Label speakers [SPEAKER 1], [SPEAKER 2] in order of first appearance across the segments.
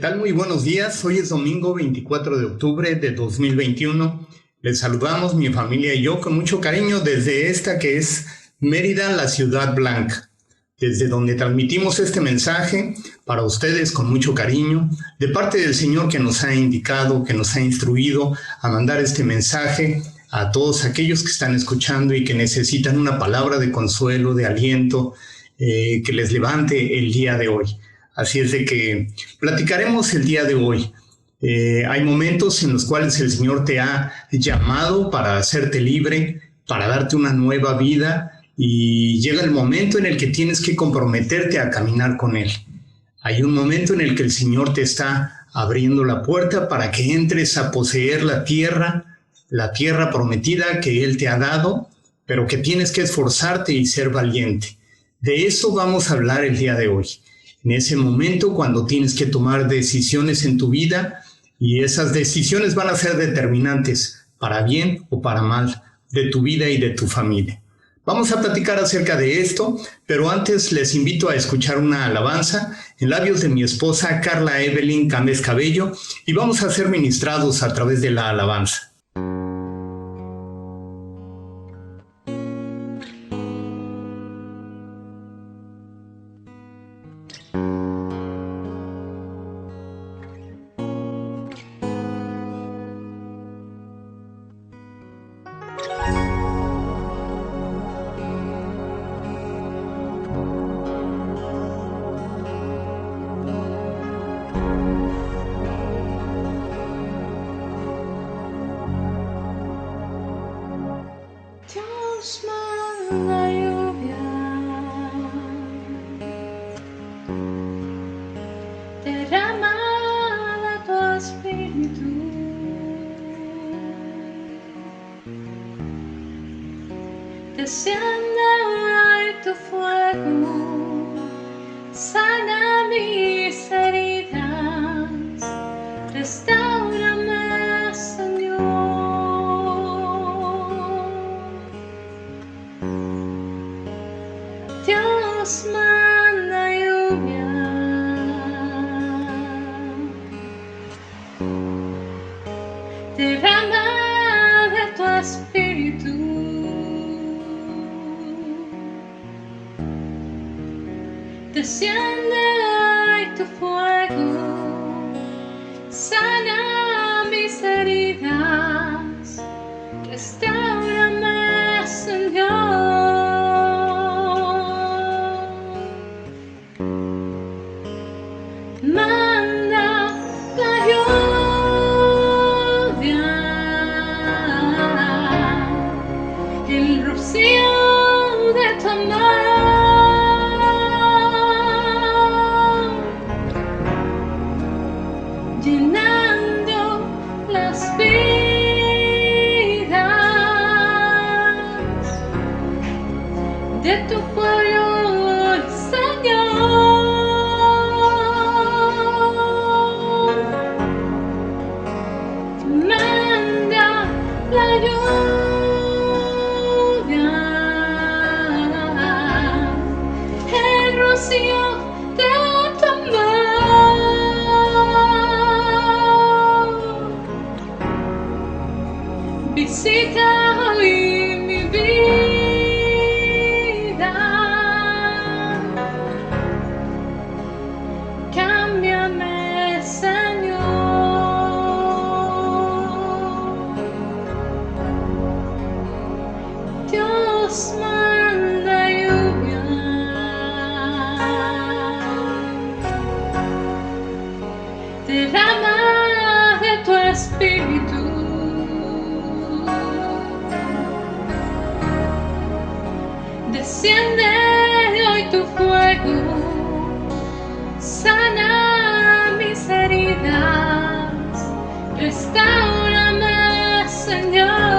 [SPEAKER 1] tal? Muy buenos días. Hoy es domingo 24 de octubre de 2021. Les saludamos mi familia y yo con mucho cariño desde esta que es Mérida, la Ciudad Blanca, desde donde transmitimos este mensaje para ustedes con mucho cariño, de parte del Señor que nos ha indicado, que nos ha instruido a mandar este mensaje a todos aquellos que están escuchando y que necesitan una palabra de consuelo, de aliento, que les levante el día de hoy. Así es de que platicaremos el día de hoy. Hay momentos en los cuales el Señor te ha llamado para hacerte libre, para darte una nueva vida, y llega el momento en el que tienes que comprometerte a caminar con Él. Hay un momento en el que el Señor te está abriendo la puerta para que entres a poseer la tierra prometida que Él te ha dado, pero que tienes que esforzarte y ser valiente. De eso vamos a hablar el día de hoy. En ese momento cuando tienes que tomar decisiones en tu vida, y esas decisiones van a ser determinantes para bien o para mal de tu vida y de tu familia. Vamos a platicar acerca de esto, pero antes les invito a escuchar una alabanza en labios de mi esposa Carla Evelyn Gámez Cabello, y vamos a ser ministrados a través de la alabanza.
[SPEAKER 2] Dios manda lluvia, derrama de tu espíritu, desciende hoy tu fuego, sana mis heridas, restáurame, Señor. Dios manda lluvia, derrama de tu espíritu, desciende hoy tu fuego, sana mis heridas, restáurame, Señor. Manda la lluvia, el rocío de tu amor, llenando las vidas de tu pueblo, Señor. Manda la lluvia, el rocío de tu amor, visita hoy mi vida, cámbiame, Señor. Dios manda lluvia, derrama de tu espíritu, desciende hoy tu fuego, sana mis heridas, restáurame, Señor.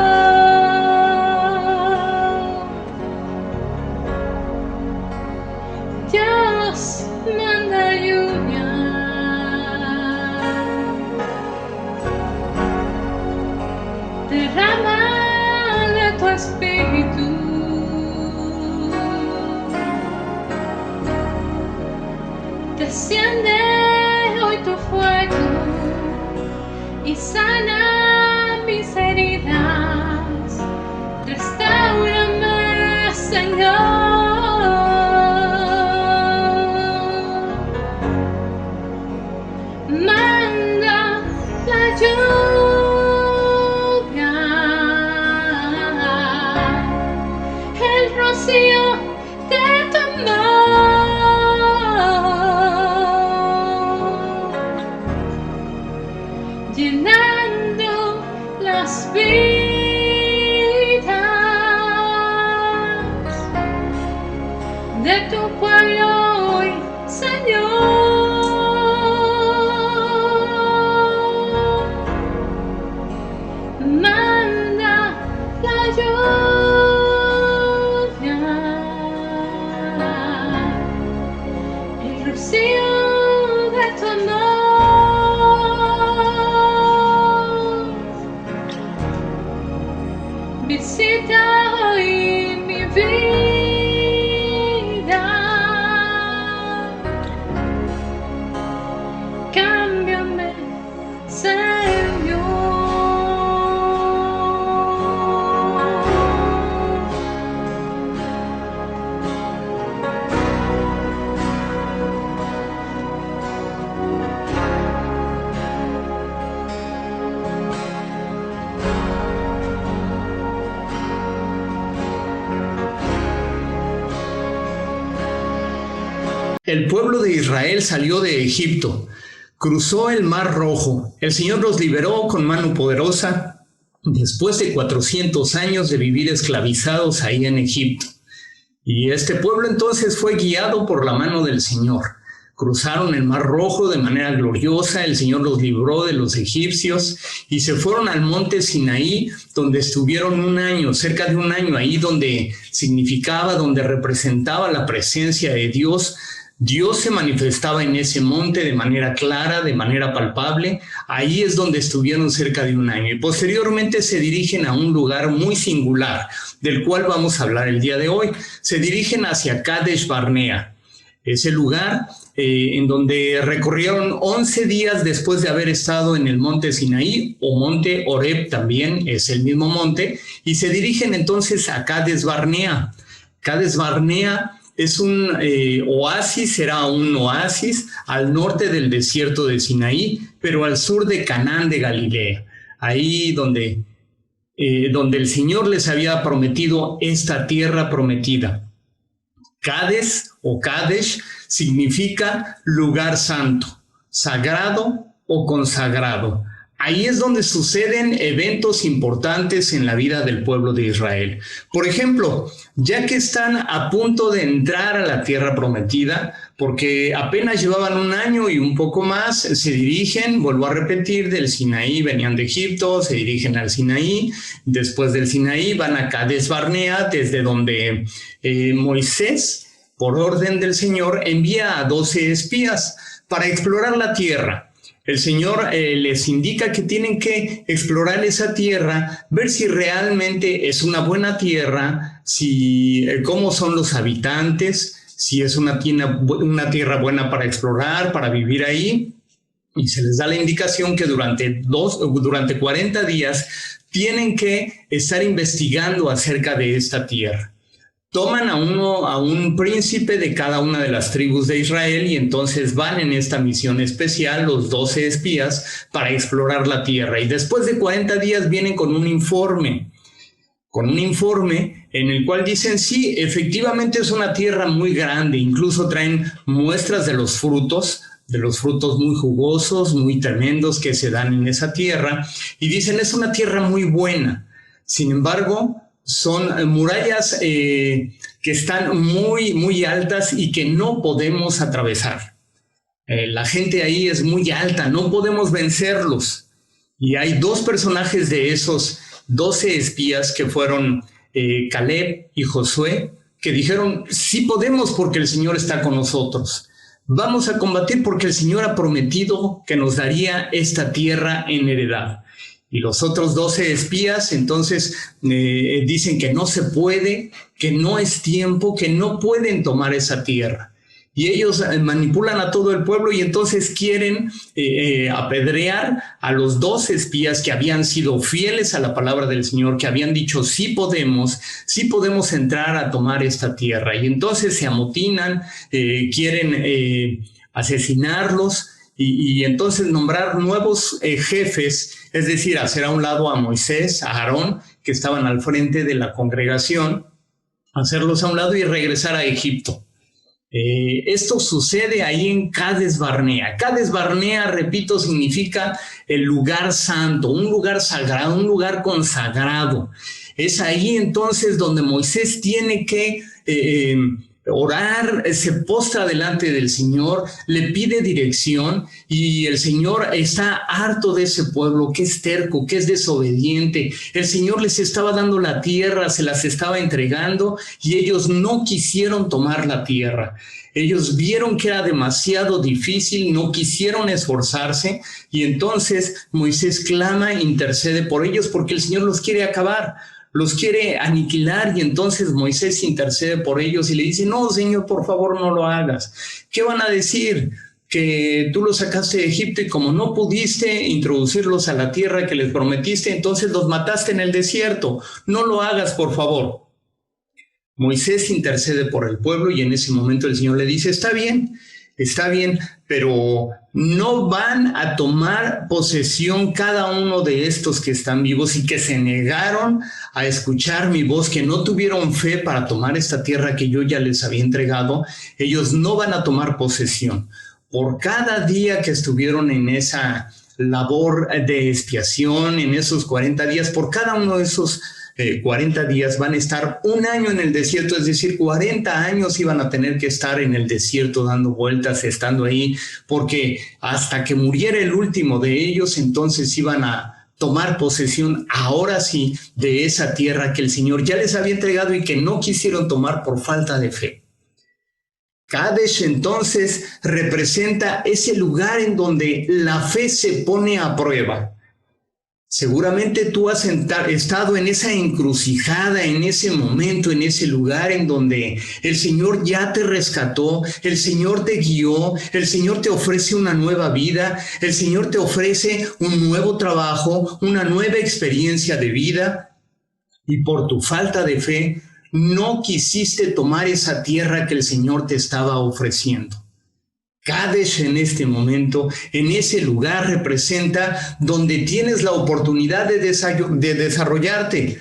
[SPEAKER 2] Dios manda lluvia, derrama de tu espíritu, desciende hoy tu fuego, y sana mis heridas. Restáurame, Señor. Manda la lluvia, el rocío de tu amor, llenando las vidas de tu pueblo hoy, Señor. Manda la lluvia, el rocío de tu amor. Visita hoy mi vida, cámbiame, Señor.
[SPEAKER 1] El pueblo de Israel salió de Egipto, cruzó el Mar Rojo. El Señor los liberó con mano poderosa después de 400 años de vivir esclavizados ahí en Egipto. Y este pueblo entonces fue guiado por la mano del Señor. Cruzaron el Mar Rojo de manera gloriosa, el Señor los libró de los egipcios y se fueron al monte Sinaí, donde estuvieron un año, cerca de un año, ahí donde significaba, donde representaba la presencia de Dios. Dios se manifestaba en ese monte de manera clara, de manera palpable. Ahí es donde estuvieron cerca de un año. Y posteriormente se dirigen a un lugar muy singular, del cual vamos a hablar el día de hoy. Se dirigen hacia Kadesh Barnea, ese lugar en donde recorrieron 11 días después de haber estado en el monte Sinaí, o monte Horeb también, es el mismo monte, y se dirigen entonces a Kadesh Barnea. Kadesh Barnea es un oasis, será un oasis al norte del desierto de Sinaí, pero al sur de Canaán de Galilea, ahí donde el Señor les había prometido esta tierra prometida. Kadesh o Kadesh significa lugar santo, sagrado o consagrado. Ahí es donde suceden eventos importantes en la vida del pueblo de Israel. Por ejemplo, ya que están a punto de entrar a la tierra prometida, porque apenas llevaban un año y un poco más, se dirigen, vuelvo a repetir, del Sinaí, venían de Egipto, se dirigen al Sinaí, después del Sinaí van a Kadesh Barnea, desde donde Moisés, por orden del Señor, envía a 12 espías para explorar la tierra. El Señor les indica que tienen que explorar esa tierra, ver si realmente es una buena tierra, cómo son los habitantes, si es una tierra buena para explorar, para vivir ahí. Y se les da la indicación que durante 40 días tienen que estar investigando acerca de esta tierra. Toman a un príncipe de cada una de las tribus de Israel y entonces van en esta misión especial, los 12 espías, para explorar la tierra. Y después de 40 días vienen con un informe en el cual dicen, sí, efectivamente es una tierra muy grande, incluso traen muestras de los frutos muy jugosos, muy tremendos que se dan en esa tierra, y dicen, es una tierra muy buena. Sin embargo, son murallas que están muy, muy altas y que no podemos atravesar. La gente ahí es muy alta, no podemos vencerlos. Y hay dos personajes de esos 12 espías que fueron Caleb y Josué, que dijeron, sí podemos porque el Señor está con nosotros. Vamos a combatir porque el Señor ha prometido que nos daría esta tierra en heredad. Y los otros 12 espías entonces dicen que no se puede, que no es tiempo, que no pueden tomar esa tierra. y ellos manipulan a todo el pueblo y entonces quieren apedrear a los 12 espías que habían sido fieles a la palabra del Señor, que habían dicho sí podemos entrar a tomar esta tierra. Y entonces se amotinan, quieren asesinarlos y entonces nombrar nuevos jefes, es decir, hacer a un lado a Moisés, a Aarón, que estaban al frente de la congregación, hacerlos a un lado y regresar a Egipto. Esto sucede ahí en Cades Barnea. Cades Barnea, repito, significa el lugar santo, un lugar sagrado, un lugar consagrado. Es ahí entonces donde Moisés tiene que orar, se postra delante del Señor, le pide dirección y el Señor está harto de ese pueblo que es terco, que es desobediente. El Señor les estaba dando la tierra, se las estaba entregando y ellos no quisieron tomar la tierra. Ellos vieron que era demasiado difícil, no quisieron esforzarse y entonces Moisés clama, intercede por ellos porque el Señor los quiere acabar. Los quiere aniquilar y entonces Moisés intercede por ellos y le dice, no, Señor, por favor, no lo hagas. ¿Qué van a decir? Que tú los sacaste de Egipto y como no pudiste introducirlos a la tierra que les prometiste, entonces los mataste en el desierto. No lo hagas, por favor. Moisés intercede por el pueblo y en ese momento el Señor le dice, está bien, pero no van a tomar posesión cada uno de estos que están vivos y que se negaron a escuchar mi voz, que no tuvieron fe para tomar esta tierra que yo ya les había entregado. Ellos no van a tomar posesión. Por cada día que estuvieron en esa labor de expiación, en esos 40 días, por cada uno de esos 40 días van a estar un año en el desierto, es decir, 40 años iban a tener que estar en el desierto dando vueltas, estando ahí, porque hasta que muriera el último de ellos, entonces iban a tomar posesión, ahora sí, de esa tierra que el Señor ya les había entregado y que no quisieron tomar por falta de fe. Kadesh entonces representa ese lugar en donde la fe se pone a prueba. Seguramente tú has estado en esa encrucijada, en ese momento, en ese lugar en donde el Señor ya te rescató, el Señor te guió, el Señor te ofrece una nueva vida, el Señor te ofrece un nuevo trabajo, una nueva experiencia de vida y por tu falta de fe no quisiste tomar esa tierra que el Señor te estaba ofreciendo. Kadesh en este momento, en ese lugar representa donde tienes la oportunidad de desarrollarte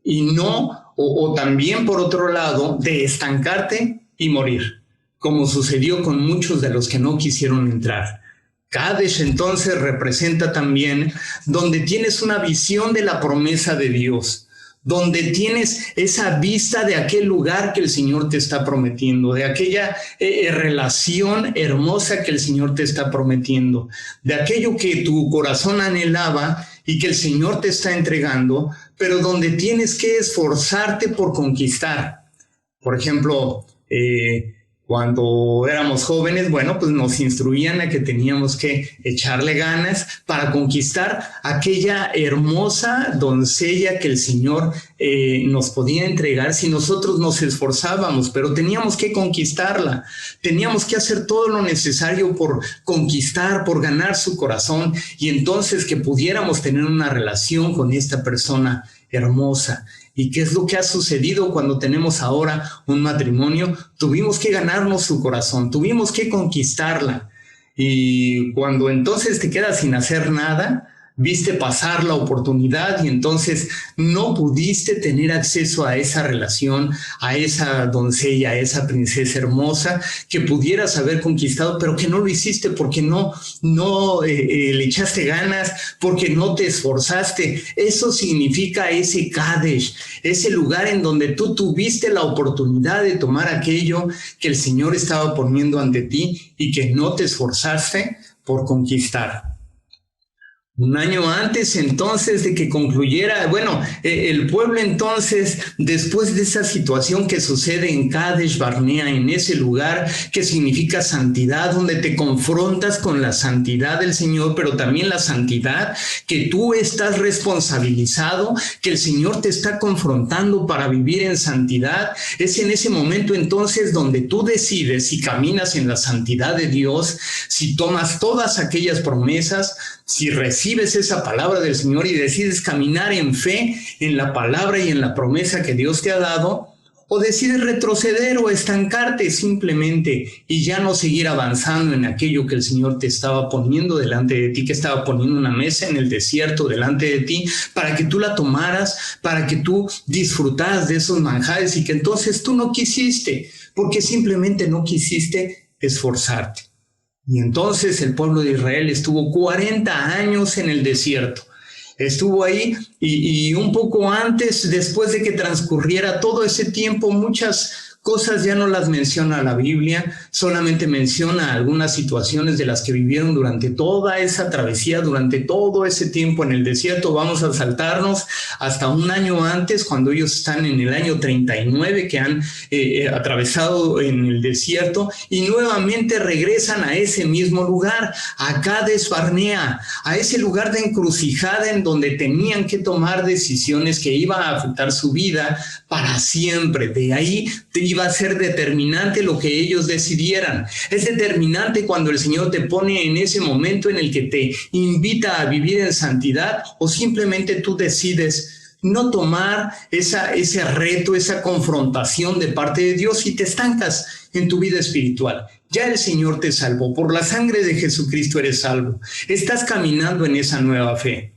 [SPEAKER 1] y no, o también por otro lado, de estancarte y morir, como sucedió con muchos de los que no quisieron entrar. Kadesh entonces representa también donde tienes una visión de la promesa de Dios, donde tienes esa vista de aquel lugar que el Señor te está prometiendo, de aquella relación hermosa que el Señor te está prometiendo, de aquello que tu corazón anhelaba y que el Señor te está entregando, pero donde tienes que esforzarte por conquistar. Por ejemplo, cuando éramos jóvenes, bueno, pues nos instruían a que teníamos que echarle ganas para conquistar aquella hermosa doncella que el Señor nos podía entregar si nosotros nos esforzábamos, pero teníamos que conquistarla, teníamos que hacer todo lo necesario por conquistar, por ganar su corazón y entonces que pudiéramos tener una relación con esta persona hermosa. ¿Y qué es lo que ha sucedido cuando tenemos ahora un matrimonio? Tuvimos que ganarnos su corazón, tuvimos que conquistarla. Y cuando entonces te quedas sin hacer nada, viste pasar la oportunidad y entonces no pudiste tener acceso a esa relación, a esa doncella, a esa princesa hermosa que pudieras haber conquistado, pero que no lo hiciste porque no le echaste ganas, porque no te esforzaste. Eso significa ese Kadesh, ese lugar en donde tú tuviste la oportunidad de tomar aquello que el Señor estaba poniendo ante ti y que no te esforzaste por conquistar. Un año antes entonces de que concluyera, el pueblo entonces, después de esa situación que sucede en Kadesh Barnea, en ese lugar que significa santidad, donde te confrontas con la santidad del Señor, pero también la santidad que tú estás responsabilizado, que el Señor te está confrontando para vivir en santidad, es en ese momento entonces donde tú decides si caminas en la santidad de Dios, si tomas todas aquellas promesas, si recibes esa palabra del Señor y decides caminar en fe en la palabra y en la promesa que Dios te ha dado, o decides retroceder o estancarte simplemente y ya no seguir avanzando en aquello que el Señor te estaba poniendo delante de ti, que estaba poniendo una mesa en el desierto delante de ti para que tú la tomaras, para que tú disfrutaras de esos manjares y que entonces tú no quisiste, porque simplemente no quisiste esforzarte. Y entonces el pueblo de Israel estuvo 40 años en el desierto. Estuvo ahí y un poco antes, después de que transcurriera todo ese tiempo, muchas cosas ya no las menciona la Biblia, solamente menciona algunas situaciones de las que vivieron durante toda esa travesía, durante todo ese tiempo en el desierto. Vamos a saltarnos hasta un año antes, cuando ellos están en el año 39, que han atravesado en el desierto, y nuevamente regresan a ese mismo lugar, a Kadesh Barnea, a ese lugar de encrucijada en donde tenían que tomar decisiones que iban a afectar su vida para siempre. De ahí iba a ser determinante lo que ellos decidieran. Es determinante cuando el Señor te pone en ese momento en el que te invita a vivir en santidad, o simplemente tú decides no tomar ese reto, esa confrontación de parte de Dios y te estancas en tu vida espiritual. Ya el Señor te salvó. Por la sangre de Jesucristo eres salvo. Estás caminando en esa nueva fe.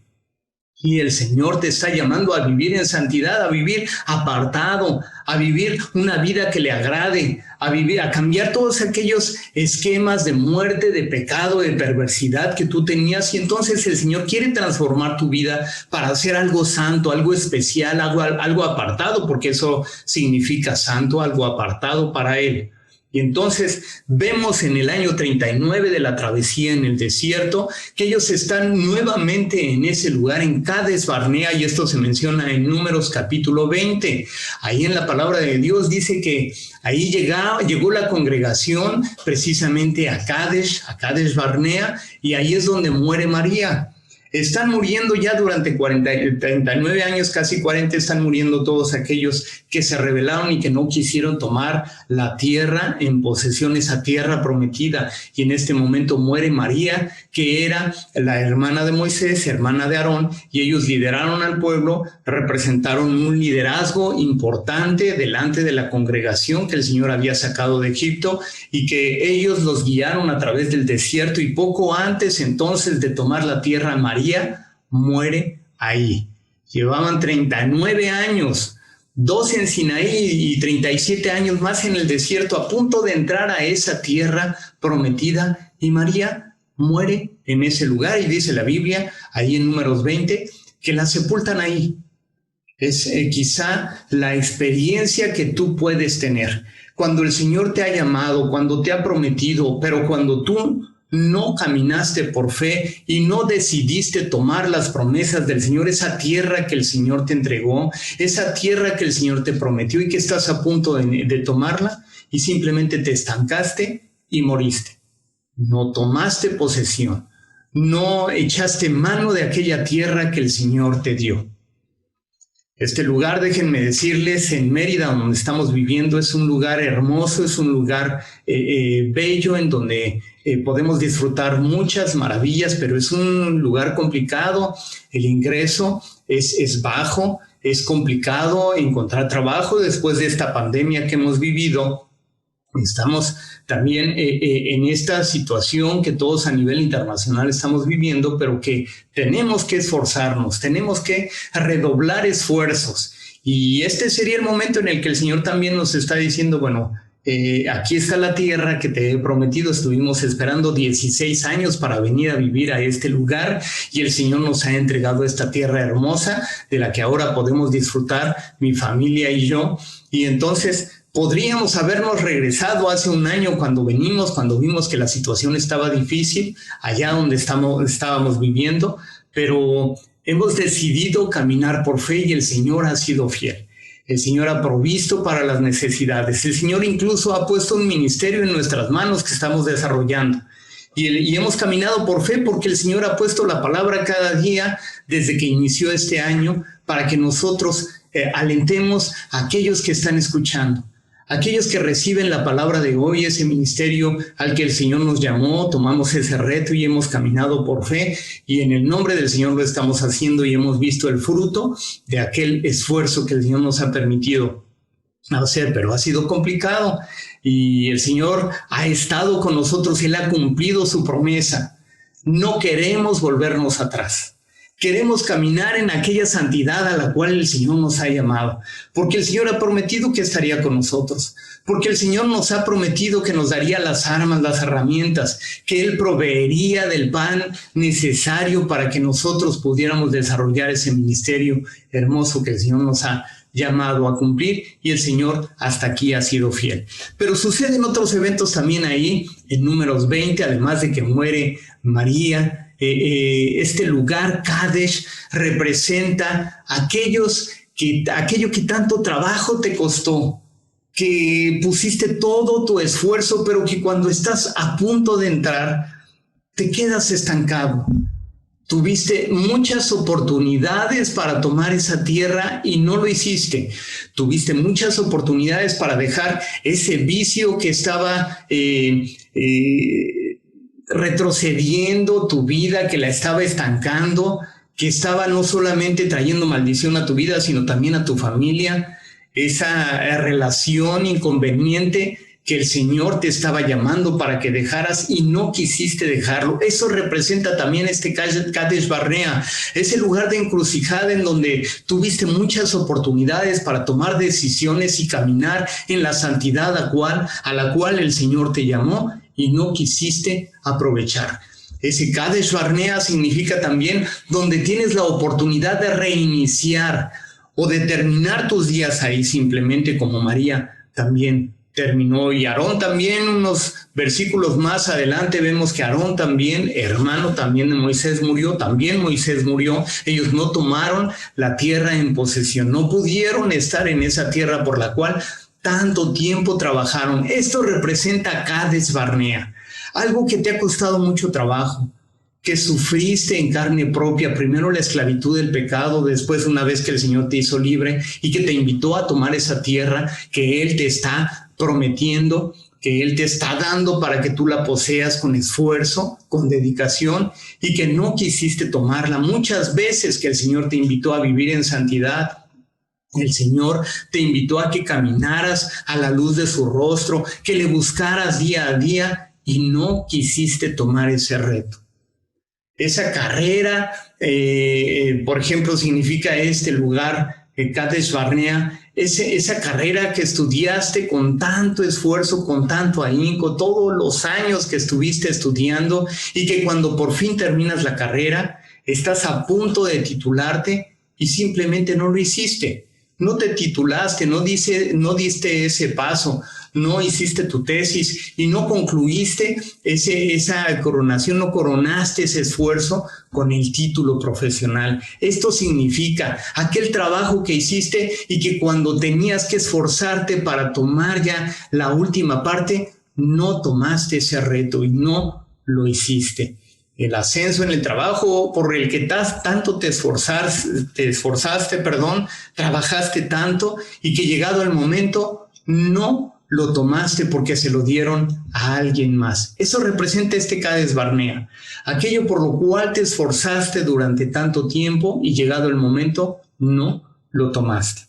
[SPEAKER 1] Y el Señor te está llamando a vivir en santidad, a vivir apartado, a vivir una vida que le agrade, a cambiar todos aquellos esquemas de muerte, de pecado, de perversidad que tú tenías. Y entonces el Señor quiere transformar tu vida para hacer algo santo, algo especial, algo apartado, porque eso significa santo, algo apartado para Él. Y entonces vemos en el año 39 de la travesía en el desierto que ellos están nuevamente en ese lugar, en Kadesh Barnea, y esto se menciona en Números capítulo 20. Ahí en la palabra de Dios dice que ahí llegó la congregación precisamente a Kadesh Barnea, y ahí es donde muere María. Están muriendo ya durante 39 años, casi 40, están muriendo todos aquellos que se rebelaron y que no quisieron tomar la tierra en posesión, esa tierra prometida. Y en este momento muere María, que era la hermana de Moisés, hermana de Aarón, y ellos lideraron al pueblo, representaron un liderazgo importante delante de la congregación que el Señor había sacado de Egipto, y que ellos los guiaron a través del desierto. Y poco antes entonces de tomar la tierra, María muere ahí. Llevaban 39 años, 12 en Sinaí y 37 años más en el desierto, a punto de entrar a esa tierra prometida, y María muere en ese lugar. Y dice la Biblia, ahí en Números 20, que la sepultan ahí. Es quizá la experiencia que tú puedes tener cuando el Señor te ha llamado, cuando te ha prometido, pero cuando tú no caminaste por fe y no decidiste tomar las promesas del Señor, esa tierra que el Señor te entregó, esa tierra que el Señor te prometió y que estás a punto de tomarla, y simplemente te estancaste y moriste. No tomaste posesión, no echaste mano de aquella tierra que el Señor te dio. Este lugar, déjenme decirles, en Mérida, donde estamos viviendo, es un lugar hermoso, es un lugar bello, en donde podemos disfrutar muchas maravillas, pero es un lugar complicado. El ingreso es bajo, es complicado encontrar trabajo después de esta pandemia que hemos vivido. Estamos también en esta situación que todos a nivel internacional estamos viviendo, pero que tenemos que esforzarnos, tenemos que redoblar esfuerzos. Y este sería el momento en el que el Señor también nos está diciendo, bueno, aquí está la tierra que te he prometido. Estuvimos esperando 16 años para venir a vivir a este lugar, y el Señor nos ha entregado esta tierra hermosa de la que ahora podemos disfrutar mi familia y yo. Y entonces podríamos habernos regresado hace un año cuando vimos que la situación estaba difícil allá donde estábamos viviendo, pero hemos decidido caminar por fe y el Señor ha sido fiel. El Señor ha provisto para las necesidades. El Señor incluso ha puesto un ministerio en nuestras manos que estamos desarrollando. Y hemos caminado por fe porque el Señor ha puesto la palabra cada día desde que inició este año para que nosotros alentemos a aquellos que están escuchando. Aquellos que reciben la palabra de hoy, ese ministerio al que el Señor nos llamó, tomamos ese reto y hemos caminado por fe y en el nombre del Señor lo estamos haciendo y hemos visto el fruto de aquel esfuerzo que el Señor nos ha permitido hacer, pero ha sido complicado y el Señor ha estado con nosotros, Él ha cumplido su promesa. No queremos volvernos atrás. Queremos caminar en aquella santidad a la cual el Señor nos ha llamado, porque el Señor ha prometido que estaría con nosotros, porque el Señor nos ha prometido que nos daría las armas, las herramientas, que Él proveería del pan necesario para que nosotros pudiéramos desarrollar ese ministerio hermoso que el Señor nos ha llamado a cumplir y el Señor hasta aquí ha sido fiel. Pero suceden otros eventos también ahí, en Números 20, además de que muere María. Este lugar, Kadesh, representa aquello que tanto trabajo te costó, que pusiste todo tu esfuerzo, pero que cuando estás a punto de entrar, te quedas estancado. Tuviste muchas oportunidades para tomar esa tierra y no lo hiciste. Tuviste muchas oportunidades para dejar ese vicio que estaba retrocediendo tu vida, que la estaba estancando, que estaba no solamente trayendo maldición a tu vida, sino también a tu familia, esa relación inconveniente que el Señor te estaba llamando para que dejaras y no quisiste dejarlo. Eso representa también este Kadesh Barnea, ese lugar de encrucijada en donde tuviste muchas oportunidades para tomar decisiones y caminar en la santidad a la cual el Señor te llamó y no quisiste aprovechar. Ese Kadesh Barnea significa también donde tienes la oportunidad de reiniciar o de terminar tus días ahí simplemente como María también terminó. Y Aarón también, unos versículos más adelante vemos que Aarón también, hermano también de Moisés, murió. También Moisés murió. Ellos no tomaron la tierra en posesión, no pudieron estar en esa tierra por la cual tanto tiempo trabajaron. Esto representa Kadesh Barnea, algo que te ha costado mucho trabajo, que sufriste en carne propia, primero la esclavitud del pecado, después una vez que el Señor te hizo libre y que te invitó a tomar esa tierra que Él te está prometiendo, que Él te está dando para que tú la poseas con esfuerzo, con dedicación y que no quisiste tomarla. Muchas veces que el Señor te invitó a vivir en santidad, el Señor te invitó a que caminaras a la luz de su rostro, que le buscaras día a día y no quisiste tomar ese reto. Esa carrera, por ejemplo, significa este lugar, Kadesh Barnea, esa carrera que estudiaste con tanto esfuerzo, con tanto ahínco, todos los años que estuviste estudiando y que cuando por fin terminas la carrera, estás a punto de titularte y simplemente no lo hiciste. No te titulaste, no diste ese paso, no hiciste tu tesis y no concluiste esa coronación, no coronaste ese esfuerzo con el título profesional. Esto significa aquel trabajo que hiciste y que cuando tenías que esforzarte para tomar ya la última parte, no tomaste ese reto y no lo hiciste. El ascenso en el trabajo por el que tanto te esforzaste, trabajaste tanto y que llegado el momento no lo tomaste porque se lo dieron a alguien más. Eso representa este Kadesh Barnea, aquello por lo cual te esforzaste durante tanto tiempo y llegado el momento no lo tomaste.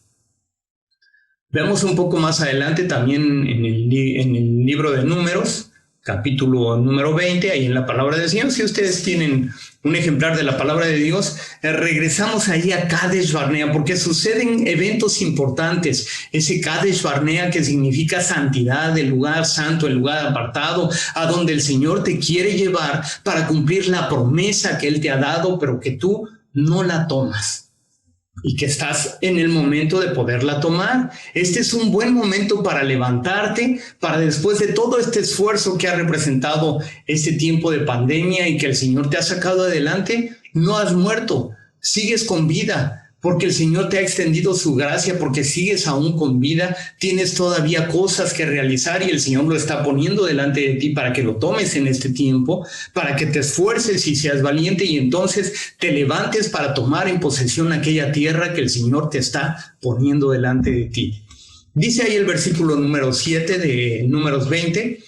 [SPEAKER 1] Veamos un poco más adelante también en el libro de Números, capítulo número 20, ahí en la palabra del Señor. Si ustedes tienen un ejemplar de la palabra de Dios, regresamos ahí a Kadesh Barnea, porque suceden eventos importantes. Ese Kadesh Barnea que significa santidad, el lugar santo, el lugar apartado, a donde el Señor te quiere llevar para cumplir la promesa que Él te ha dado, pero que tú no la tomas. Y que estás en el momento de poderla tomar. Este es un buen momento para levantarte, para después de todo este esfuerzo que ha representado este tiempo de pandemia y que el Señor te ha sacado adelante, no has muerto, sigues con vida, porque el Señor te ha extendido su gracia, porque sigues aún con vida, tienes todavía cosas que realizar y el Señor lo está poniendo delante de ti para que lo tomes en este tiempo, para que te esfuerces y seas valiente y entonces te levantes para tomar en posesión aquella tierra que el Señor te está poniendo delante de ti. Dice ahí el versículo número 7 de Números 20,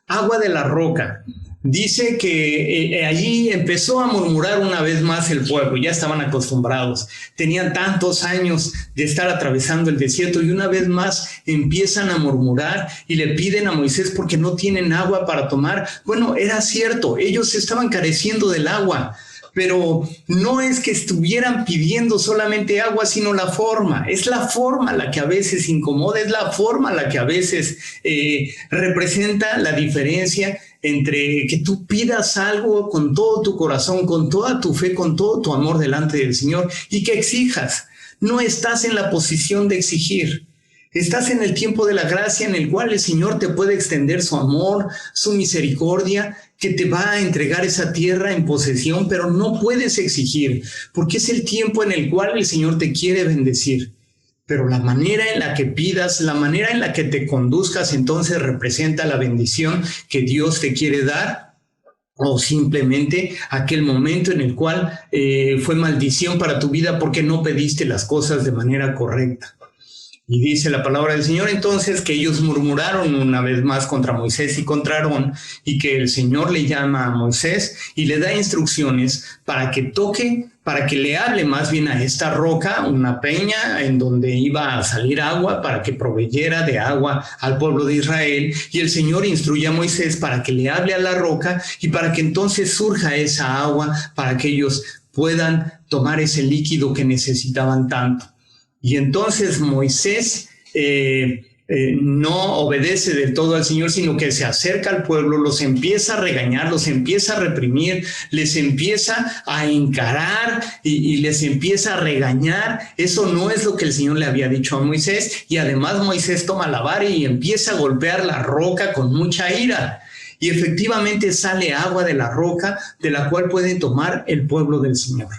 [SPEAKER 1] agua de la roca. Dice que allí empezó a murmurar una vez más el pueblo, ya estaban acostumbrados, tenían tantos años de estar atravesando el desierto y una vez más empiezan a murmurar y le piden a Moisés porque no tienen agua para tomar. Bueno, era cierto, ellos estaban careciendo del agua, pero no es que estuvieran pidiendo solamente agua, sino la forma. Es la forma la que a veces incomoda, es la forma la que a veces representa la diferencia entre que tú pidas algo con todo tu corazón, con toda tu fe, con todo tu amor delante del Señor y que exijas. No estás en la posición de exigir. Estás en el tiempo de la gracia en el cual el Señor te puede extender su amor, su misericordia, que te va a entregar esa tierra en posesión, pero no puedes exigir, porque es el tiempo en el cual el Señor te quiere bendecir. Pero la manera en la que pidas, la manera en la que te conduzcas, entonces representa la bendición que Dios te quiere dar, o simplemente aquel momento en el cual fue maldición para tu vida porque no pediste las cosas de manera correcta. Y dice la palabra del Señor entonces que ellos murmuraron una vez más contra Moisés y contra Aarón y que el Señor le llama a Moisés y le da instrucciones para que toque, para que le hable más bien a esta roca, una peña en donde iba a salir agua para que proveyera de agua al pueblo de Israel. Y el Señor instruye a Moisés para que le hable a la roca y para que entonces surja esa agua para que ellos puedan tomar ese líquido que necesitaban tanto. Y entonces Moisés no obedece del todo al Señor, sino que se acerca al pueblo, los empieza a regañar, los empieza a reprimir, les empieza a encarar y les empieza a regañar. Eso no es lo que el Señor le había dicho a Moisés. Y además Moisés toma la vara y empieza a golpear la roca con mucha ira. Y efectivamente sale agua de la roca de la cual puede tomar el pueblo del Señor.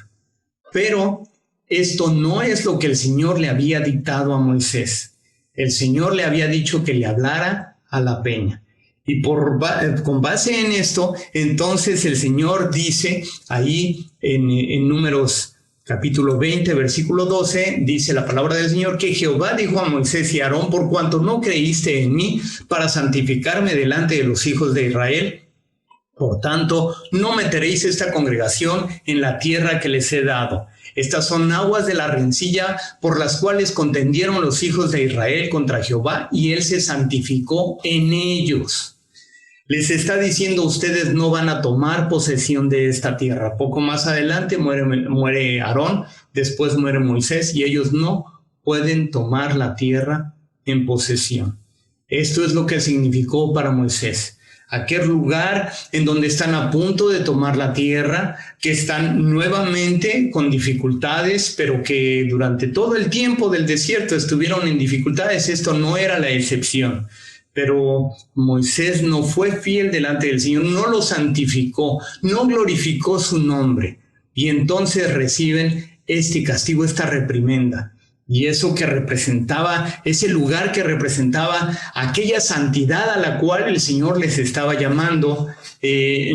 [SPEAKER 1] Pero esto no es lo que el Señor le había dictado a Moisés. El Señor le había dicho que le hablara a la peña. Y con base en esto, entonces el Señor dice ahí en Números capítulo 20, versículo 12, dice la palabra del Señor que Jehová dijo a Moisés y a Aarón, por cuanto no creíste en mí para santificarme delante de los hijos de Israel, por tanto, no meteréis esta congregación en la tierra que les he dado. Estas son aguas de la rencilla por las cuales contendieron los hijos de Israel contra Jehová y él se santificó en ellos. Les está diciendo, ustedes no van a tomar posesión de esta tierra. Poco más adelante muere Aarón, después muere Moisés y ellos no pueden tomar la tierra en posesión. Esto es lo que significó para Moisés. Aquel lugar en donde están a punto de tomar la tierra, que están nuevamente con dificultades, pero que durante todo el tiempo del desierto estuvieron en dificultades. Esto no era la excepción. Pero Moisés no fue fiel delante del Señor, no lo santificó, no glorificó su nombre. Y entonces reciben este castigo, esta reprimenda. Y eso que representaba, ese lugar que representaba aquella santidad a la cual el Señor les estaba llamando,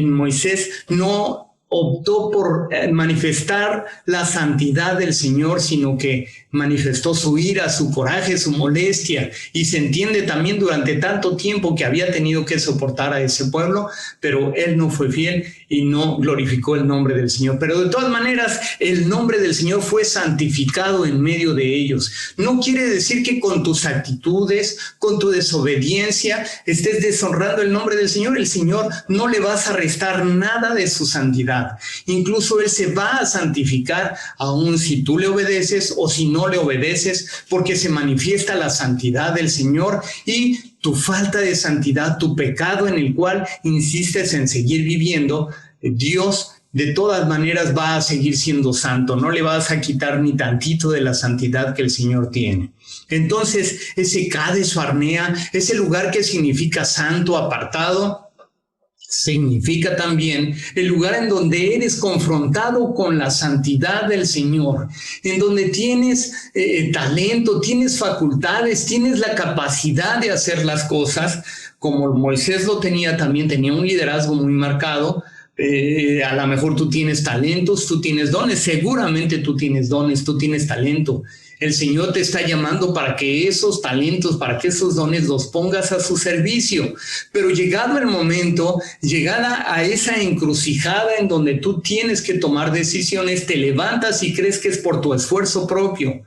[SPEAKER 1] Moisés no optó por manifestar la santidad del Señor, sino que manifestó su ira, su coraje, su molestia, y se entiende también durante tanto tiempo que había tenido que soportar a ese pueblo, pero él no fue fiel y no glorificó el nombre del Señor. Pero de todas maneras, el nombre del Señor fue santificado en medio de ellos. No quiere decir que con tus actitudes, con tu desobediencia, estés deshonrando el nombre del Señor. El Señor no le vas a restar nada de su santidad. Incluso Él se va a santificar aun si tú le obedeces o si no le obedeces, porque se manifiesta la santidad del Señor y tu falta de santidad, tu pecado en el cual insistes en seguir viviendo, Dios de todas maneras va a seguir siendo santo. No le vas a quitar ni tantito de la santidad que el Señor tiene. Entonces, ese Cades Barnea, ese lugar que significa santo, apartado, significa también el lugar en donde eres confrontado con la santidad del Señor, en donde tienes talento, tienes facultades, tienes la capacidad de hacer las cosas, como Moisés lo tenía también, tenía un liderazgo muy marcado. A lo mejor tú tienes talentos, tú tienes dones, seguramente tú tienes dones, tú tienes talento. El Señor te está llamando para que esos talentos, para que esos dones los pongas a su servicio. Pero llegado el momento, llegada a esa encrucijada en donde tú tienes que tomar decisiones, te levantas y crees que es por tu esfuerzo propio,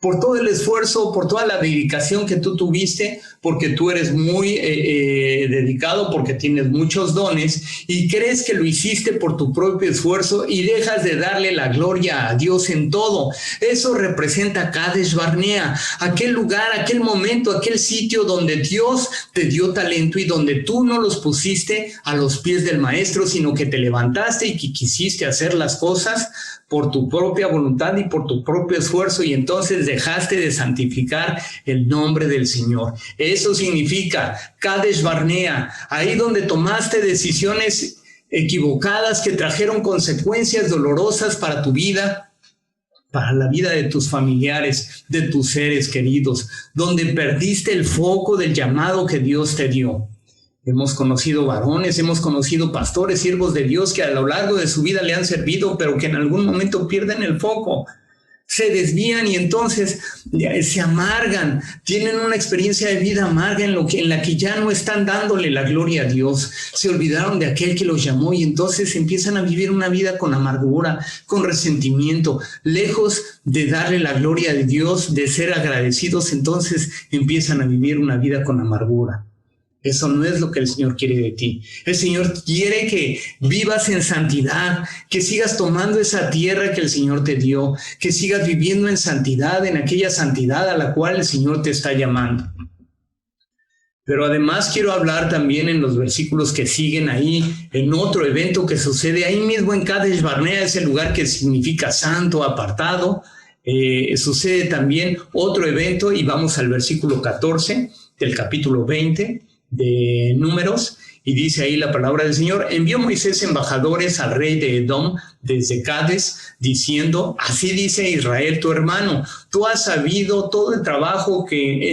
[SPEAKER 1] por todo el esfuerzo, por toda la dedicación que tú tuviste, porque tú eres muy dedicado, porque tienes muchos dones y crees que lo hiciste por tu propio esfuerzo y dejas de darle la gloria a Dios en todo. Eso representa Kadesh Barnea, aquel lugar, aquel momento, aquel sitio donde Dios te dio talento y donde tú no los pusiste a los pies del maestro, sino que te levantaste y que quisiste hacer las cosas por tu propia voluntad y por tu propio esfuerzo, y entonces dejaste de santificar el nombre del Señor. Eso significa Kadesh Barnea, ahí donde tomaste decisiones equivocadas que trajeron consecuencias dolorosas para tu vida, para la vida de tus familiares, de tus seres queridos, donde perdiste el foco del llamado que Dios te dio. Hemos conocido varones, hemos conocido pastores, siervos de Dios que a lo largo de su vida le han servido, pero que en algún momento pierden el foco, se desvían y entonces se amargan, tienen una experiencia de vida amarga en la que ya no están dándole la gloria a Dios. Se olvidaron de aquel que los llamó y entonces empiezan a vivir una vida con amargura, con resentimiento, lejos de darle la gloria a Dios, de ser agradecidos, entonces empiezan a vivir una vida con amargura. Eso no es lo que el Señor quiere de ti. El Señor quiere que vivas en santidad, que sigas tomando esa tierra que el Señor te dio, que sigas viviendo en santidad, en aquella santidad a la cual el Señor te está llamando. Pero además quiero hablar también en los versículos que siguen ahí, en otro evento que sucede ahí mismo en Kadesh Barnea, ese lugar que significa santo, apartado. Sucede también otro evento y vamos al versículo 14 del capítulo 20. De Números, y dice ahí la palabra del Señor: envió Moisés embajadores al rey de Edom desde Cades, diciendo: así dice Israel tu hermano, tú has sabido todo el trabajo que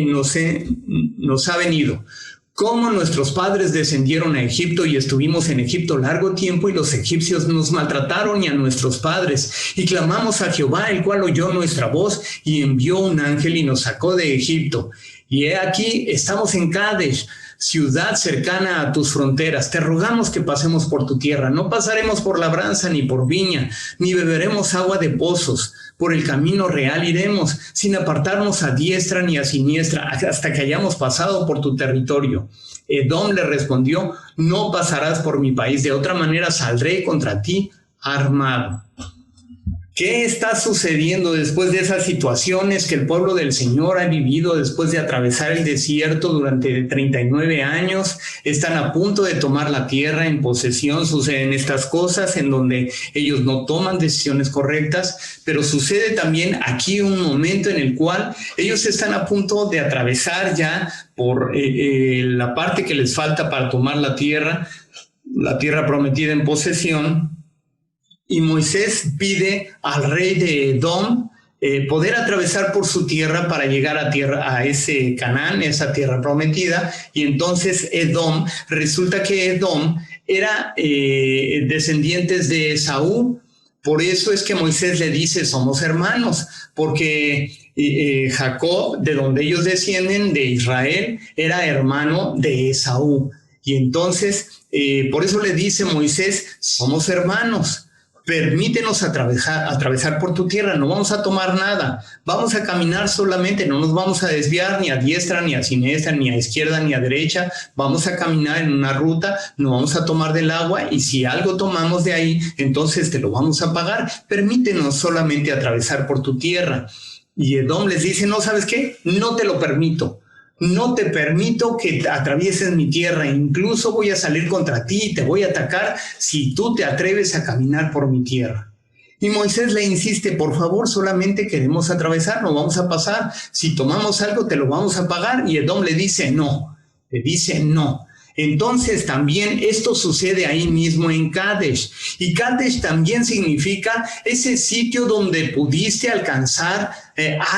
[SPEAKER 1] nos ha venido, cómo nuestros padres descendieron a Egipto y estuvimos en Egipto largo tiempo y los egipcios nos maltrataron y a nuestros padres, y clamamos a Jehová, el cual oyó nuestra voz y envió un ángel y nos sacó de Egipto. Y he aquí, estamos en Kadesh, ciudad cercana a tus fronteras. Te rogamos que pasemos por tu tierra. No pasaremos por labranza ni por viña, ni beberemos agua de pozos. Por el camino real iremos, sin apartarnos a diestra ni a siniestra, hasta que hayamos pasado por tu territorio. Edom le respondió: no pasarás por mi país, de otra manera saldré contra ti armado. ¿Qué está sucediendo después de esas situaciones que el pueblo del Señor ha vivido después de atravesar el desierto durante 39 años? Están a punto de tomar la tierra en posesión. Suceden estas cosas en donde ellos no toman decisiones correctas, pero sucede también aquí un momento en el cual ellos están a punto de atravesar ya por la parte que les falta para tomar la tierra prometida en posesión. Y Moisés pide al rey de Edom poder atravesar por su tierra para llegar a ese Canaán, esa tierra prometida. Y entonces Edom, resulta que Edom era descendientes de Esaú. Por eso es que Moisés le dice: somos hermanos, porque Jacob, de donde ellos descienden, de Israel, era hermano de Esaú. Y entonces, por eso le dice Moisés: somos hermanos. Permítenos atravesar por tu tierra, no vamos a tomar nada, vamos a caminar solamente, no nos vamos a desviar ni a diestra, ni a siniestra, ni a izquierda, ni a derecha, vamos a caminar en una ruta, no vamos a tomar del agua, y si algo tomamos de ahí, entonces te lo vamos a pagar, permítenos solamente atravesar por tu tierra. Y Edom les dice: no, ¿sabes qué? No te lo permito. No te permito que atravieses mi tierra, incluso voy a salir contra ti y te voy a atacar si tú te atreves a caminar por mi tierra. Y Moisés le insiste: por favor, solamente queremos atravesar, no vamos a pasar, si tomamos algo te lo vamos a pagar. Y Edom le dice no. Entonces también esto sucede ahí mismo en Kadesh. Y Kadesh también significa ese sitio donde pudiste alcanzar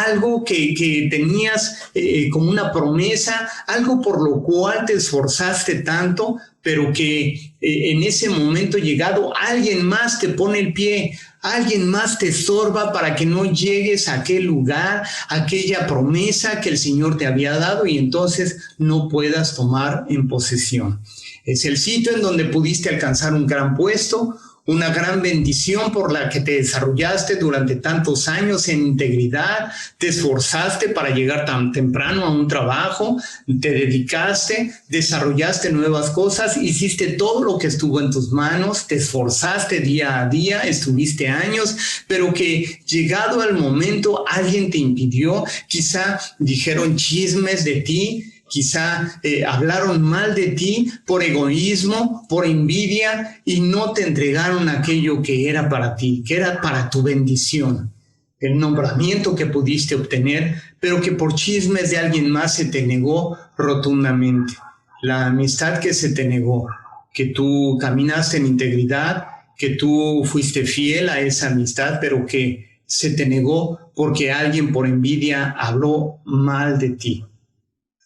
[SPEAKER 1] algo que tenías como una promesa, algo por lo cual te esforzaste tanto, pero que en ese momento llegado alguien más te pone el pie, alguien más te estorba para que no llegues a aquel lugar, a aquella promesa que el Señor te había dado y entonces no puedas tomar en posesión. Es el sitio en donde pudiste alcanzar un gran puesto, una gran bendición por la que te desarrollaste durante tantos años en integridad, te esforzaste para llegar tan temprano a un trabajo, te dedicaste, desarrollaste nuevas cosas, hiciste todo lo que estuvo en tus manos, te esforzaste día a día, estuviste años, pero que llegado al momento alguien te impidió, quizá dijeron chismes de ti, quizá hablaron mal de ti por egoísmo, por envidia y no te entregaron aquello que era para ti, que era para tu bendición, el nombramiento que pudiste obtener, pero que por chismes de alguien más se te negó rotundamente. La amistad que se te negó, que tú caminaste en integridad, que tú fuiste fiel a esa amistad, pero que se te negó porque alguien por envidia habló mal de ti.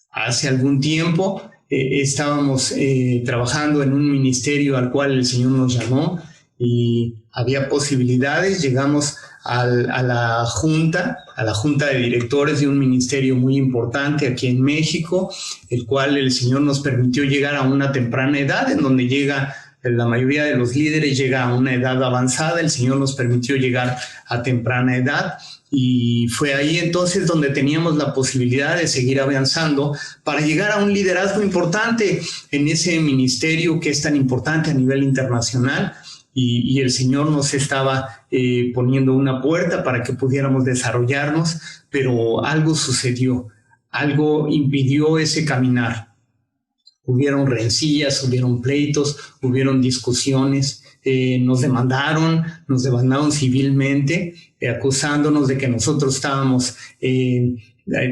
[SPEAKER 1] Hace algún tiempo estábamos trabajando en un ministerio al cual el Señor nos llamó y había posibilidades. Llegamos a la junta de directores de un ministerio muy importante aquí en México, el cual el Señor nos permitió llegar a una temprana edad, en donde la mayoría de los líderes llega a una edad avanzada. El Señor nos permitió llegar a temprana edad. Y fue ahí entonces donde teníamos la posibilidad de seguir avanzando para llegar a un liderazgo importante en ese ministerio que es tan importante a nivel internacional. Y el Señor nos estaba poniendo una puerta para que pudiéramos desarrollarnos, pero algo sucedió, algo impidió ese caminar. Hubieron rencillas, hubieron pleitos, hubieron discusiones, nos demandaron civilmente, acusándonos de que nosotros estábamos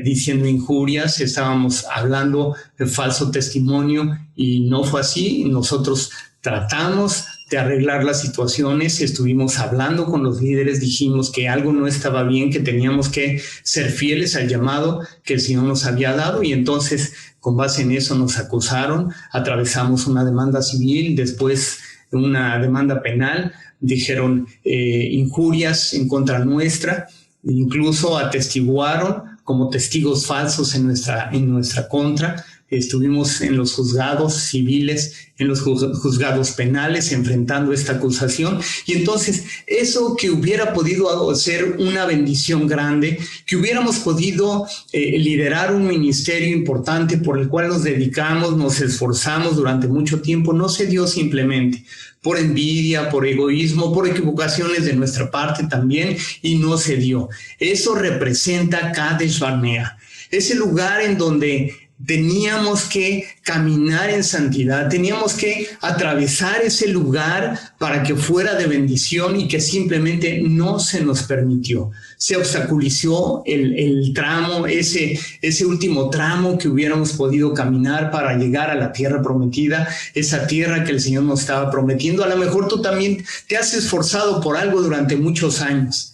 [SPEAKER 1] diciendo injurias, estábamos hablando de falso testimonio y no fue así. Nosotros tratamos de arreglar las situaciones, estuvimos hablando con los líderes, dijimos que algo no estaba bien, que teníamos que ser fieles al llamado que el Señor nos había dado y entonces con base en eso nos acusaron, atravesamos una demanda civil, después una demanda penal, dijeron injurias en contra nuestra, incluso atestiguaron como testigos falsos en nuestra contra. Estuvimos en los juzgados civiles, en los juzgados penales, enfrentando esta acusación. Y entonces, eso que hubiera podido ser una bendición grande, que hubiéramos podido liderar un ministerio importante por el cual nos dedicamos, nos esforzamos durante mucho tiempo, no se dio simplemente por envidia, por egoísmo, por equivocaciones de nuestra parte también, y no se dio. Eso representa Kadesh Barnea, ese lugar en donde teníamos que caminar en santidad, teníamos que atravesar ese lugar para que fuera de bendición y que simplemente no se nos permitió. Se obstaculizó el tramo, ese último tramo que hubiéramos podido caminar para llegar a la tierra prometida, esa tierra que el Señor nos estaba prometiendo. A lo mejor tú también te has esforzado por algo durante muchos años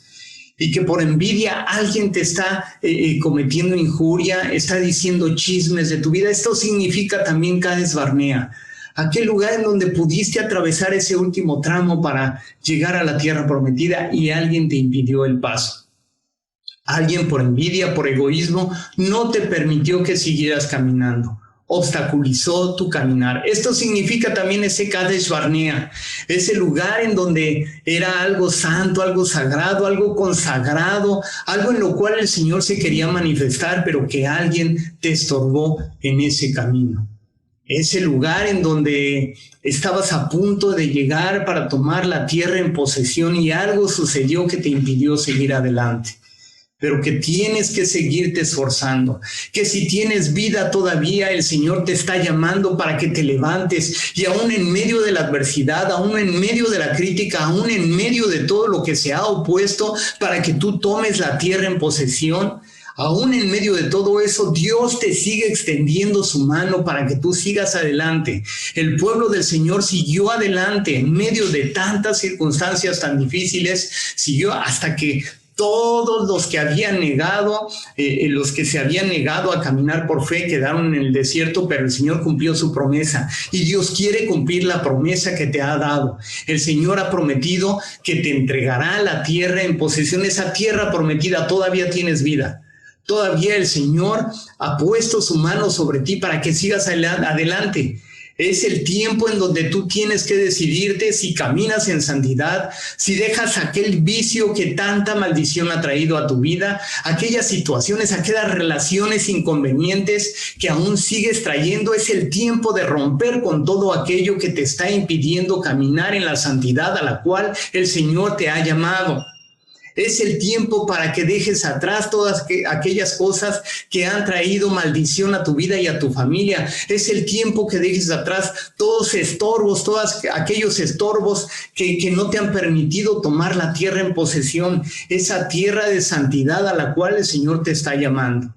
[SPEAKER 1] y que por envidia alguien te está cometiendo injuria, está diciendo chismes de tu vida. Esto significa también Kadesh Barnea, aquel lugar en donde pudiste atravesar ese último tramo para llegar a la tierra prometida y alguien te impidió el paso. Alguien por envidia, por egoísmo, no te permitió que siguieras caminando. Obstaculizó tu caminar. Esto significa también ese Kadesh Barnea, ese lugar en donde era algo santo, algo sagrado, algo consagrado, algo en lo cual el Señor se quería manifestar, pero que alguien te estorbó en ese camino. Ese lugar en donde estabas a punto de llegar para tomar la tierra en posesión y algo sucedió que te impidió seguir adelante. Pero que tienes que seguirte esforzando, que si tienes vida todavía, el Señor te está llamando para que te levantes y aún en medio de la adversidad, aún en medio de la crítica, aún en medio de todo lo que se ha opuesto, para que tú tomes la tierra en posesión. Aún en medio de todo eso, Dios te sigue extendiendo su mano para que tú sigas adelante. El pueblo del Señor siguió adelante en medio de tantas circunstancias tan difíciles, siguió hasta que todos los que habían negado, los que se habían negado a caminar por fe quedaron en el desierto, pero el Señor cumplió su promesa y Dios quiere cumplir la promesa que te ha dado. El Señor ha prometido que te entregará la tierra en posesión. Esa tierra prometida, todavía tienes vida. Todavía el Señor ha puesto su mano sobre ti para que sigas adelante. Es el tiempo en donde tú tienes que decidirte si caminas en santidad, si dejas aquel vicio que tanta maldición ha traído a tu vida, aquellas situaciones, aquellas relaciones inconvenientes que aún sigues trayendo. Es el tiempo de romper con todo aquello que te está impidiendo caminar en la santidad a la cual el Señor te ha llamado. Es el tiempo para que dejes atrás todas aquellas cosas que han traído maldición a tu vida y a tu familia. Es el tiempo que dejes atrás todos estorbos, todos aquellos estorbos que no te han permitido tomar la tierra en posesión, esa tierra de santidad a la cual el Señor te está llamando.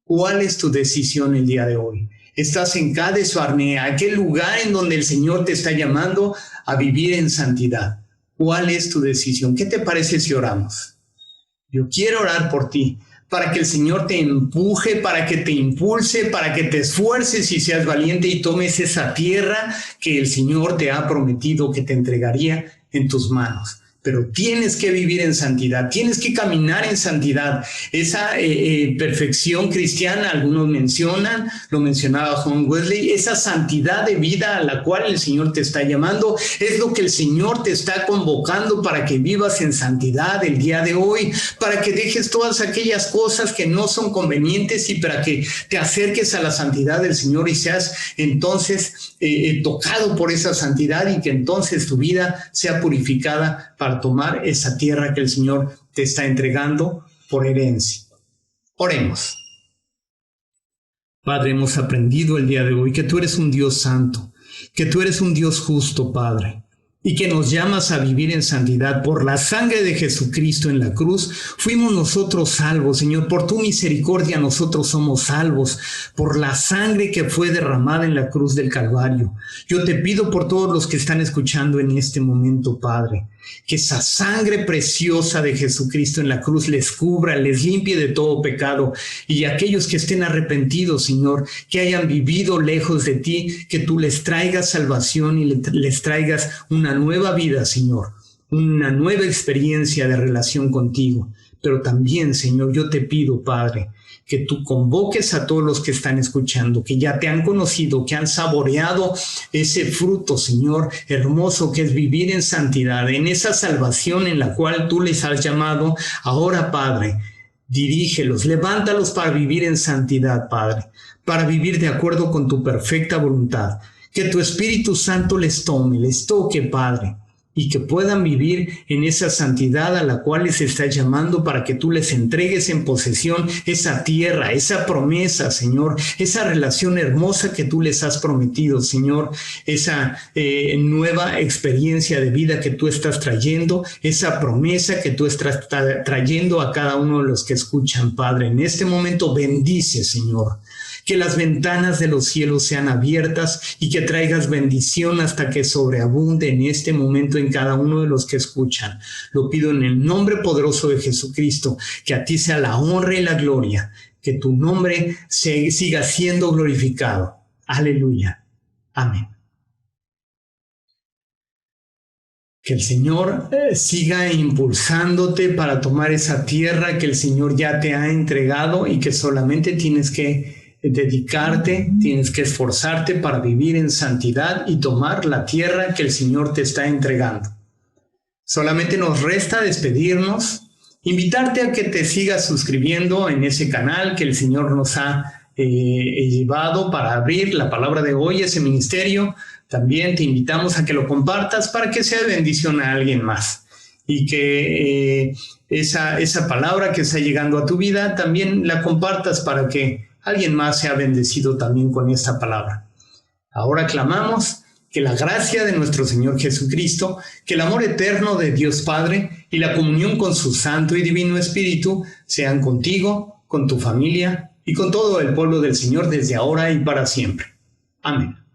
[SPEAKER 1] ¿Cuál es tu decisión el día de hoy? Estás en Cades Barnea, aquel lugar en donde el Señor te está llamando a vivir en santidad. ¿Cuál es tu decisión? ¿Qué te parece si oramos? Yo quiero orar por ti, para que el Señor te empuje, para que te impulse, para que te esfuerces y seas valiente y tomes esa tierra que el Señor te ha prometido que te entregaría en tus manos. Pero tienes que vivir en santidad, tienes que caminar en santidad. Esa perfección cristiana, algunos mencionan, lo mencionaba John Wesley, esa santidad de vida a la cual el Señor te está llamando, es lo que el Señor te está convocando para que vivas en santidad el día de hoy, para que dejes todas aquellas cosas que no son convenientes y para que te acerques a la santidad del Señor y seas entonces tocado por esa santidad y que entonces tu vida sea purificada para tomar esa tierra que el Señor te está entregando por herencia. Oremos. Padre, hemos aprendido el día de hoy que tú eres un Dios santo, que tú eres un Dios justo, Padre, y que nos llamas a vivir en santidad. Por la sangre de Jesucristo en la cruz fuimos nosotros salvos, Señor. Por tu misericordia nosotros somos salvos, por la sangre que fue derramada en la cruz del Calvario. Yo te pido por todos los que están escuchando en este momento, Padre, que esa sangre preciosa de Jesucristo en la cruz les cubra, les limpie de todo pecado, y aquellos que estén arrepentidos, Señor, que hayan vivido lejos de ti, que tú les traigas salvación y les traigas una nueva vida, Señor, una nueva experiencia de relación contigo. Pero también, Señor, yo te pido, Padre, que tú convoques a todos los que están escuchando, que ya te han conocido, que han saboreado ese fruto, Señor, hermoso que es vivir en santidad, en esa salvación en la cual tú les has llamado. Ahora, Padre, dirígelos, levántalos para vivir en santidad, Padre, para vivir de acuerdo con tu perfecta voluntad. Que tu Espíritu Santo les tome, les toque, Padre, y que puedan vivir en esa santidad a la cual les estás llamando para que tú les entregues en posesión esa tierra, esa promesa, Señor, esa relación hermosa que tú les has prometido, Señor, esa nueva experiencia de vida que tú estás trayendo, esa promesa que tú estás trayendo a cada uno de los que escuchan, Padre. En este momento bendice, Señor, que las ventanas de los cielos sean abiertas y que traigas bendición hasta que sobreabunde en este momento en cada uno de los que escuchan. Lo pido en el nombre poderoso de Jesucristo, que a ti sea la honra y la gloria, que tu nombre siga siendo glorificado. Aleluya. Amén. Que el Señor siga impulsándote para tomar esa tierra que el Señor ya te ha entregado y que solamente tienes que dedicarte, tienes que esforzarte para vivir en santidad y tomar la tierra que el Señor te está entregando. Solamente nos resta despedirnos, invitarte a que te sigas suscribiendo en ese canal que el Señor nos ha llevado para abrir la palabra de hoy, ese ministerio. También te invitamos a que lo compartas para que sea de bendición a alguien más y que esa palabra que está llegando a tu vida también la compartas para que alguien más sea bendecido también con esta palabra. Ahora clamamos que la gracia de nuestro Señor Jesucristo, que el amor eterno de Dios Padre y la comunión con su Santo y Divino Espíritu sean contigo, con tu familia y con todo el pueblo del Señor desde ahora y para siempre. Amén.